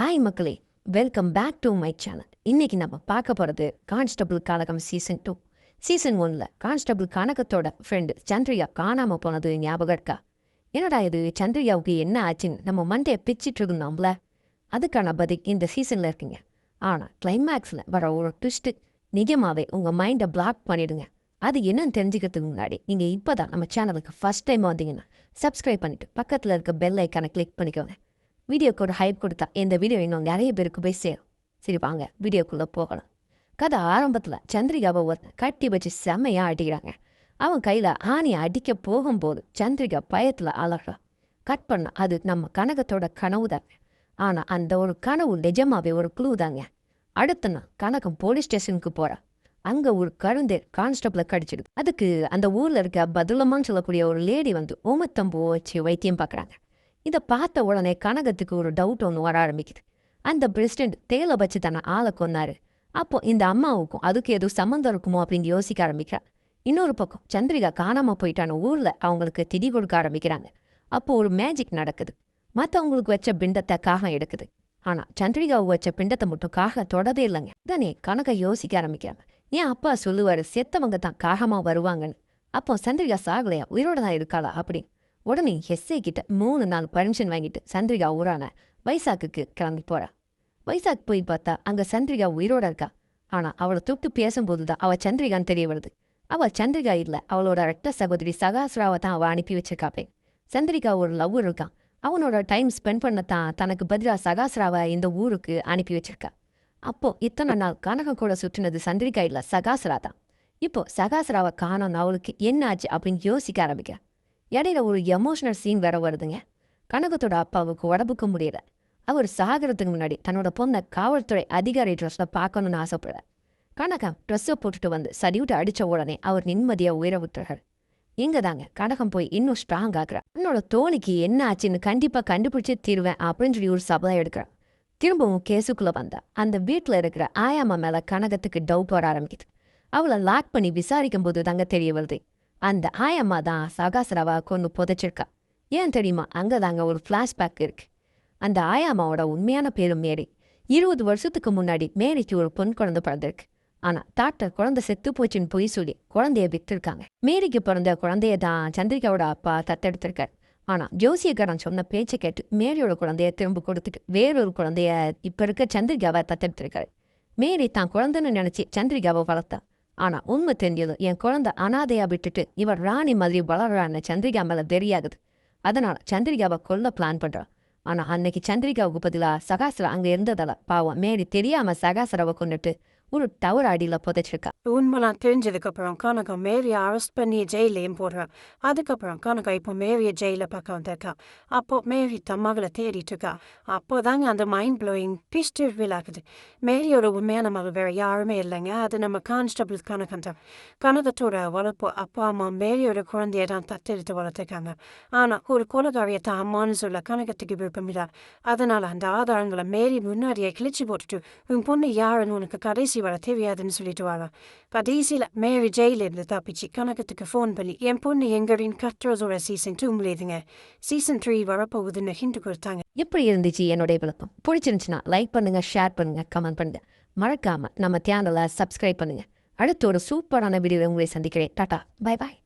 Hi மக்களே, welcome back to my channel. இன்னைக்கு நம்ம பார்க்க போகிறது கான்ஸ்டபிள் கனகம் சீசன் 2. சீசன் 1ல் கான்ஸ்டபிள் கனகத்தோட ஃப்ரெண்டு சந்திரியா காணாமல் போனது ஞாபகம் இருக்கா? என்னடா இது, சந்திரியாவுக்கு என்ன ஆச்சுன்னு நம்ம மண்டையை பிச்சுட்டு இருந்தோம்ல, அதுக்கான பதில் இந்த சீசனில் இருக்குங்க. ஆனால் கிளைமேக்ஸில் வர ஒரு ட்விஸ்ட்டு நிஜமாவே உங்கள் மைண்டை பிளாக் பண்ணிடுங்க. அது என்னன்னு தெரிஞ்சுக்கிறதுக்கு முன்னாடி நீங்கள் இப்போ தான் நம்ம சேனலுக்கு ஃபஸ்ட் டைம் வந்தீங்கன்னா சப்ஸ்கிரைப் பண்ணிவிட்டு பக்கத்தில் இருக்க பெல் ஐக்கானை கிளிக் பண்ணிக்கோங்க. வீடியோக்கு ஒரு ஹைப் கொடுத்தா இந்த வீடியோ இன்னும் நிறைய பேருக்கு போய் சேரும். சரி வாங்க வீடியோக்குள்ளே போகலாம். கதை ஆரம்பத்தில் சந்திரிகாவை ஒருத்தன் கட்டி வச்சு செம்மையாக அடிக்கிறாங்க. அவன் கையில் ஆணியை அடிக்க போகும்போது சந்திரிகா பயத்தில் அலறா. கட் பண்ண அது நம்ம கனகத்தோட கனவு தாங்க. ஆனால் அந்த ஒரு கனவு நிஜமாவே ஒரு க்ளூ தாங்க. அடுத்த நாள் கனகம் போலீஸ் ஸ்டேஷனுக்கு போகிறா. அங்கே ஒரு கருந்தேர் கான்ஸ்டபிளை கடிச்சிடுது. அதுக்கு அந்த ஊரில் இருக்க பதுலமான்னு சொல்லக்கூடிய ஒரு லேடி வந்து ஓமத்தம்பூ வச்சு வைத்தியம் பார்க்குறாங்க. இதை பார்த்த உடனே கனகத்துக்கு ஒரு டவுட் ஒன்று வர ஆரம்பிக்குது. அந்த பிரசிடென்ட் தேலை வச்சு தானே ஆளை கொன்னாரு. அப்போ இந்த அம்மாவுக்கும் அதுக்கு எதுவும் சம்மந்தம் இருக்குமோ அப்படின்னு யோசிக்க ஆரம்பிக்கிறா. இன்னொரு பக்கம் சந்திரிகா காணாமல் போயிட்டான ஊரில் அவங்களுக்கு திதி கொடுக்க ஆரம்பிக்கிறாங்க. அப்போ ஒரு மேஜிக் நடக்குது. மற்றவங்களுக்கு வச்ச பிண்டத்தை காகம் எடுக்குது. ஆனால் சந்திரிகாவை வச்ச பிண்டத்தை மட்டும் காக தொடதே இல்லைங்க. தானே கனக யோசிக்க ஆரம்பிக்கிறாங்க. ஏன் அப்பா சொல்லுவார் செத்தவங்க தான் காகமாக வருவாங்கன்னு. அப்போ சந்திரிகா சாகலையா, உயிரோட தான் இருக்காளா அப்படி. உடனே எஸ்ஐ கிட்ட 3 நாள் பர்மிஷன் வாங்கிட்டு சந்திரிகா ஊரான வைசாக்குக்கு கிளம்பி போறா. வைசாக் போய் பார்த்தா அங்கே சந்திரிகா உயிரோட இருக்கா. ஆனால் அவளை தொட்டு பேசும்போது தான் அவள் சந்திரிகான்னு தெரிய வருது. அவள் சந்திரிகா இல்லை, அவளோட ரெட்ட சகோதரி சகாசுராவை தான் அவள் அனுப்பி வச்சிருக்காப்பே. சந்திரிகா ஒரு லவ் இருக்கான். அவனோட டைம் ஸ்பெண்ட் பண்ணத்தான் தனக்கு பதிலாக சகாசுராவை இந்த ஊருக்கு அனுப்பி வச்சிருக்கா. அப்போ இத்தனை நாள் கனகம் கூட சுற்றினது சந்திரிகா இல்லை, சகாசுரா தான். இப்போ சகாசுராவை காணோன்னு அவளுக்கு என்ன ஆச்சு அப்படின்னு யோசிக்க ஆரம்பிக்க இடையில ஒரு எமோஷனல் சீன் வேற வருதுங்க. கனகத்தோட அப்பாவுக்கு உடம்புக்கு முடியல. அவர் சாகிறதுக்கு முன்னாடி தன்னோட பொண்ணை காவல்துறை அதிகாரி ட்ரெஸ்ஸில் பார்க்கணுன்னு ஆசைப்படுற. கனகம் ட்ரெஸ்ஸை போட்டுட்டு வந்து சடிவிட்டு அடித்த உடனே அவர் நிம்மதியாக உயிரை விட்டுறாரு. இங்கே தாங்க கனகம் போய் இன்னும் ஸ்ட்ராங் ஆகுறா. என்னோட தோழிக்கு என்ன ஆச்சுன்னு கண்டிப்பாக கண்டுபிடிச்சே தீருவேன் அப்படின்னு சொல்லி ஒரு சபதம் எடுக்கிறான். திரும்பவும் கேஸுக்குள்ளே வந்தா அந்த வீட்டில் இருக்கிற ஆயாமா மேலே கனகத்துக்கு டவுட் வர ஆரம்பிக்குது. அவளை லாக் பண்ணி விசாரிக்கும் போது தாங்க தெரிய வருது, அந்த ஆயம்மா தான் சகாசுராவா கொண்டு புதைச்சிருக்கா. ஏன் தெரியுமா? அங்கே தாங்க ஒரு ஃப்ளாஷ்பேக் இருக்கு. அந்த ஆயாமாவோட உண்மையான பேரு மேரி. 20 வருஷத்துக்கு முன்னாடி மேரிக்கு ஒரு பொன் குழந்தை பிறந்திருக்கு. ஆனால் டாக்டர் குழந்தை செத்து போச்சுன்னு பொய் சொல்லி குழந்தைய விட்டுருக்காங்க. மேரிக்கு பிறந்த குழந்தைய தான் சந்திரிகாவோட அப்பா தத்தெடுத்திருக்காரு. ஆனால் ஜோசியக்காரன் சொன்ன பேச்சை கேட்டு மேரியோட குழந்தைய திரும்ப கொடுத்துட்டு வேறொரு குழந்தைய இப்போ இருக்க சந்திரிகாவை தத்தெடுத்திருக்காரு. மேரி தான் குழந்தைன்னு நினச்சி சந்திரிகாவை வளர்த்தா. ஆனால் உண்மை தெரிஞ்சது, என் குழந்தை அனாதையா விட்டுட்டு இவர் ராணி மாதிரி வளர்றான்னு சந்திரிகா மேலே தெரியாகுது. அதனால் சந்திரிகாவை கொல்ல பிளான் பண்ணுறான். ஆனால் அன்னைக்கு சந்திரிகாவுக்கு பதிலாக சகாசுரா அங்கே இருந்ததால பாவம் மேரி தெரியாமல் சகாசுராவை கொண்டுட்டு ஒரு டவர் அடியில் புதைச்சிருக்கா. உண்மைலாம் தெரிஞ்சதுக்கப்புறம் கனகம் மேரியை அரெஸ்ட் பண்ணி ஜெயிலையும் போடுறான். அதுக்கப்புறம் கனகம் இப்போ மேரியை ஜெயிலில் பார்க்க வந்திருக்கா. அப்போ மேரி தன் மகளை தேடிட்டு இருக்கா. அப்போதாங்க அந்த மைண்ட் ப்ளோயிங் ட்விஸ்ட் ரிவீல் ஆகுது. மேரியோட உண்மையான மகள் வேற யாருமே இல்லைங்க, அது நம்ம கான்ஸ்டபிள் கனகம் தான். கனகத்தோட வளர்ப்பு அப்பா அம்மா மேரியோட குழந்தைய தான் தத்தெடுத்து வளர்த்துருக்காங்க. ஆனால் ஒரு கொலகாரியை தான் அம்மான்னு சொல்ல கனகத்துக்கு விருப்பமில்லை. அதனால அந்த ஆதாரங்களை மேரி முன்னாடியே கிழிச்சு போட்டுட்டு உன் பொண்ணு யாருன்னு உனக்கு கடைசி வர தெரியாதுன்னு சொல்லிட்டு வரா. கடைசியில் மேரி ஜெயிலிருந்து தப்பிச்சு கனகத்துக்கு ஃபோன் பண்ணி என் பொண்ணு எங்கரின் கட்டுறதோட சீசன் 2 முடியுதுங்க, சீசன் 3 வரப்போகுதுன்னு ஹிண்ட் கொடுத்தாங்க. எப்படி இருந்துச்சு என்னுடைய விளக்கம்? பிடிச்சிருந்துச்சுன்னா லைக் பண்ணுங்க, ஷேர் பண்ணுங்க, கமெண்ட் பண்ணுங்க. மறக்காம நம்ம சேனலை சப்ஸ்கிரைப் பண்ணுங்க. அடுத்து ஒரு சூப்பரான வீடியோ உங்களை சந்திக்கிறேன். Tata, bye bye.